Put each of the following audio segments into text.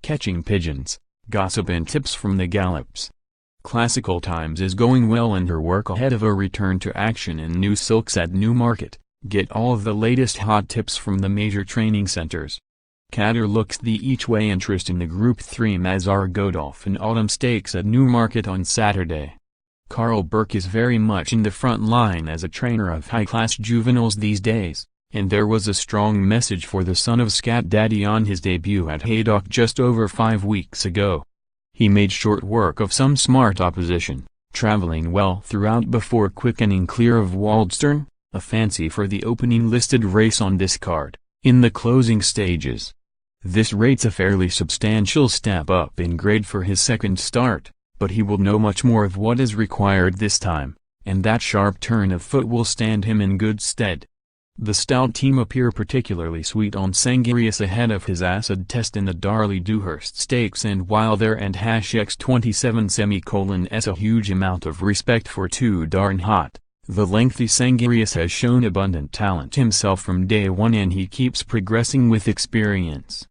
catching pigeons, gossip and tips from the gallops. Classical Times is going well in her work ahead of a return to action in new silks at Newmarket. Get all of the latest hot tips from the major training centers. Kadar looks the each-way interest in the Group 3 Masar Godolphin Autumn Stakes at Newmarket on Saturday. Karl Burke is very much in the front line as a trainer of high-class juveniles these days, and there was a strong message for the son of Scat Daddy on his debut at Haydock just over 5 weeks ago. He made short work of some smart opposition, traveling well throughout before quickening clear of Waldstern, a fancy for the opening listed race on this card, in the closing stages. This rates a fairly substantial step up in grade for his second start, but he will know much more of what is required this time, and that sharp turn of foot will stand him in good stead. The stout team appear particularly sweet on Sangarius ahead of his acid test in the Darley-Dewhurst Stakes, and while there and #X27 a huge amount of respect for Too Darn Hot, the lengthy Sangarius has shown abundant talent himself from day one, and he keeps progressing with experience.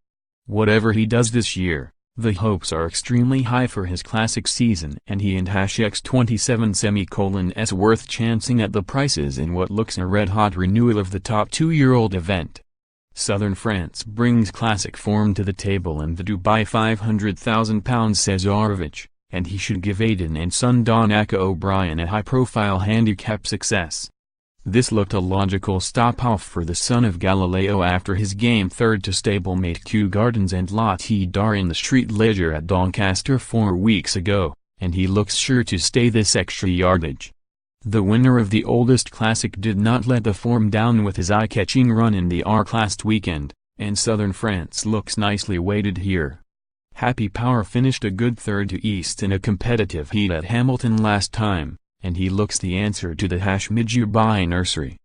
Whatever he does this year, the hopes are extremely high for his classic season, and he and #X27 worth chancing at the prices in what looks a red-hot renewal of the top 2-year-old event. Southern France brings classic form to the table in the Dubai £500,000 Cesarovich, and he should give Aidan and son Donnacha O'Brien a high-profile handicap success. This looked a logical stop-off for the son of Galileo after his game third to stablemate Kew Gardens and Lotte Dar in the Street Leger at Doncaster 4 weeks ago, and he looks sure to stay this extra yardage. The winner of the oldest classic did not let the form down with his eye-catching run in the Arc last weekend, and Southern France looks nicely weighted here. Happy Power finished a good third to East in a competitive heat at Hamilton last time, and he looks the answer to the Midjubai Nursery.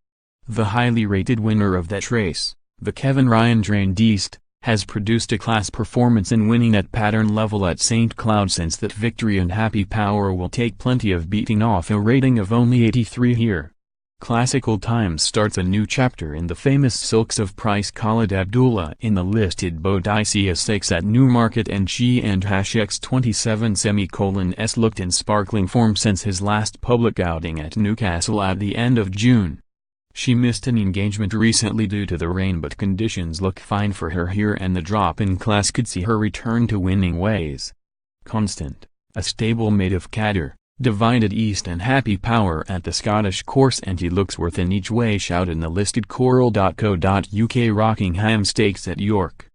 The highly rated winner of that race, the Kevin Ryan trained East, has produced a class performance in winning at pattern level at St. Cloud since that victory, and Happy Power will take plenty of beating off a rating of only 83 here. Classical Times starts a new chapter in the famous silks of Prince Khalid Abdullah in the listed Boadicea Stakes at Newmarket, and she and #X27 looked in sparkling form since his last public outing at Newcastle at the end of June. She missed an engagement recently due to the rain, but conditions look fine for her here, and the drop in class could see her return to winning ways. Constant, a stablemate of Kadar, divided East and Happy Power at the Scottish course, and he looks worth an each-way shout in the listed Coral.co.uk Rockingham Stakes at York.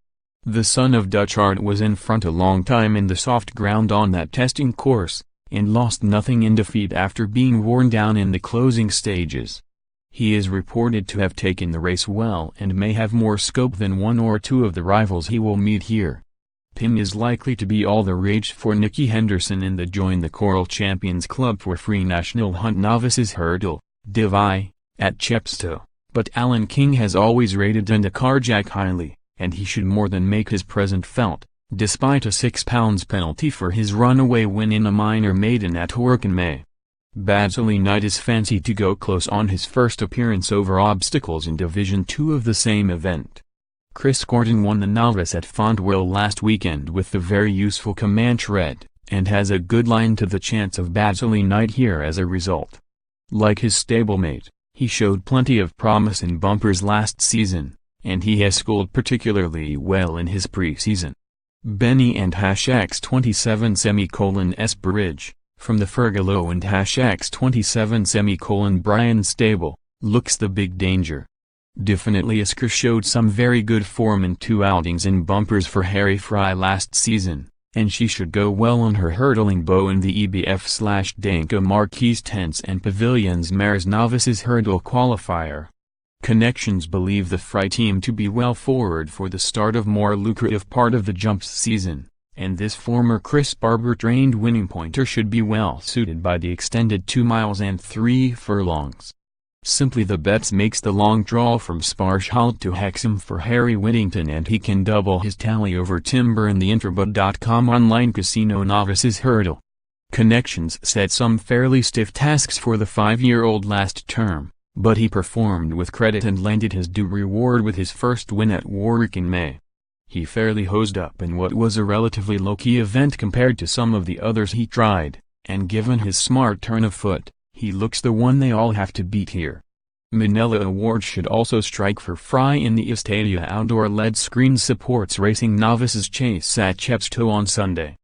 The son of Dutch Art was in front a long time in the soft ground on that testing course, and lost nothing in defeat after being worn down in the closing stages. He is reported to have taken the race well and may have more scope than one or two of the rivals he will meet here. Pim is likely to be all the rage for Nicky Henderson in the Join the Coral Champions Club for Free National Hunt Novices Hurdle, Div I, at Chepstow, but Alan King has always rated Carjack highly, and he should more than make his presence felt, despite a £6 penalty for his runaway win in a minor maiden at Hork in May. Baddeley Knight is fancied to go close on his first appearance over obstacles in Division 2 of the same event. Chris Gordon won the novice at Fontwell last weekend with the very useful Comanche Red, and has a good line to the chance of Baddeley Knight here as a result. Like his stablemate, he showed plenty of promise in bumpers last season, and he has schooled particularly well in his pre-season. Benny and #X27 Bridge, from the Fergalo and #X27 Brian stable, looks the big danger. Definitely Isker showed some very good form in 2 outings in bumpers for Harry Fry last season, and she should go well on her hurdling bow in the EBF/Danka Marquise Tents and Pavilions Mares Novices Hurdle Qualifier. Connections believe the Fry team to be well forward for the start of more lucrative part of the jumps season, and this former Chris Barber trained winning pointer should be well suited by the extended 2 miles and 3 furlongs. Simply the Bets makes the long draw from Sparsholt to Hexham for Harry Whittington, and he can double his tally over Timber in the Interbud.com online casino novices hurdle. Connections set some fairly stiff tasks for the 5-year-old last term, but he performed with credit and landed his due reward with his first win at Warwick in May. He fairly hosed up in what was a relatively low-key event compared to some of the others he tried, and given his smart turn of foot, he looks the one they all have to beat here. Manila Awards should also strike for Fry in the Estadia outdoor-led screen supports racing novices chase at Chepstow on Sunday.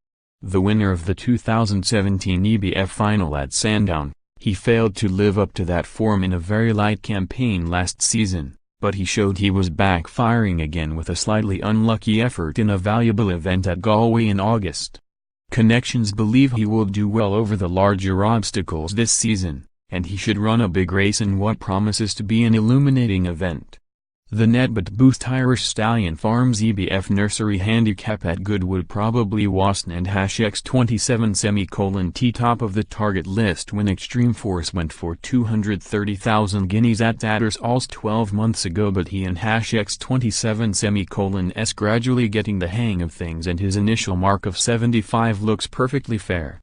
The winner of the 2017 EBF final at Sandown, he failed to live up to that form in a very light campaign last season, but he showed he was backfiring again with a slightly unlucky effort in a valuable event at Galway in August. Connections believe he will do well over the larger obstacles this season, and he should run a big race in what promises to be an illuminating event. The net but boost Irish Stallion Farms EBF Nursery Handicap at Goodwood probably wasn't and #X27 T top of the target list when Extreme Force went for 230,000 guineas at Tattersall's 12 months ago, but he and #X27 S gradually getting the hang of things and his initial mark of 75 looks perfectly fair.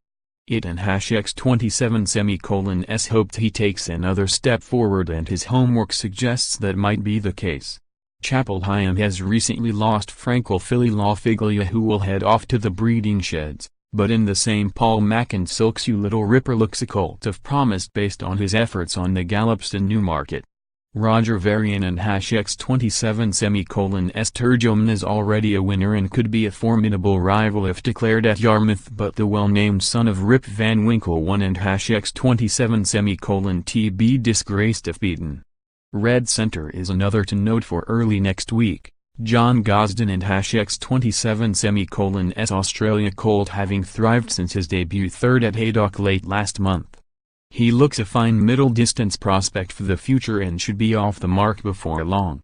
It and #X27 S hoped he takes another step forward, and his homework suggests that might be the case. Chapel Hyam has recently lost Frankel filly La Figlia, who will head off to the breeding sheds, but in the same Paul Mackin Silksu Little Ripper looks a colt of promise based on his efforts on the gallops in Newmarket. Roger Varian and #X27 S Turgeman is already a winner and could be a formidable rival if declared at Yarmouth, but the well-named son of Rip Van Winkle won and #X27 TB disgraced if beaten. Red Center is another to note for early next week. John Gosden and #X27 S Australia colt having thrived since his debut third at Haydock late last month. He looks a fine middle-distance prospect for the future and should be off the mark before long.